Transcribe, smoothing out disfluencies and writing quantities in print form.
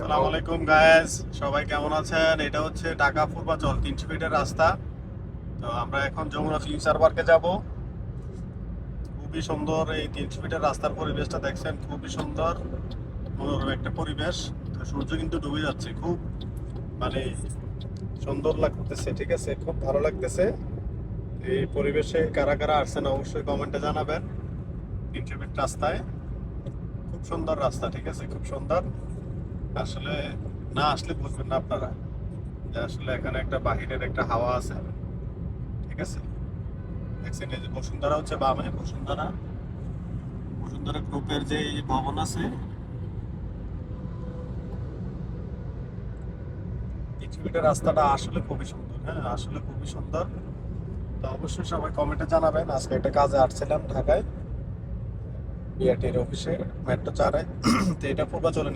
আসসালামু আলাইকুম গায়েস, সবাই কেমন আছেন? এটা হচ্ছে ঢাকা পূর্বাচল 300 ফিটের রাস্তা। তো আমরা এখন যমুনা ফিউচার পার্কে যাব। খুবই সুন্দর এই 300 ফিটের রাস্তার পরিবেশটা দেখছেন, খুবই সুন্দর মনোরম একটা পরিবেশ। তো সূর্য কিন্তু ডুবে যাচ্ছে, খুব মানে সুন্দর লাগতেছে, ঠিক আছে, খুব ভালো লাগতেছে। এই পরিবেশে কারা কারা আসছেন অবশ্যই কমেন্টে জানাবেন। 300 ফিট রাস্তায় খুব সুন্দর রাস্তা, ঠিক আছে, খুব সুন্দর। আসলে না আসলে বুঝবেন না আপনারা যে আসলে এখানে একটা বাহিরের একটা হাওয়া আছে, ঠিক আছে। দেখছেন এই যে বসুন্ধরা হচ্ছে বামে, বসুন্ধরা বসুন্ধরা গ্রুপের যে এই ভবন আছে, পৃথিবীটার রাস্তাটা আসলে খুবই সুন্দর, হ্যাঁ আসলে খুবই সুন্দর। তো অবশ্যই সবাই কমেন্টে জানাবেন। আজকে একটা কাজে আসছিলাম ঢাকায়, বিআরটির অফিসে, মেট্রো 4-এ। তো এটা পূর্বাচলে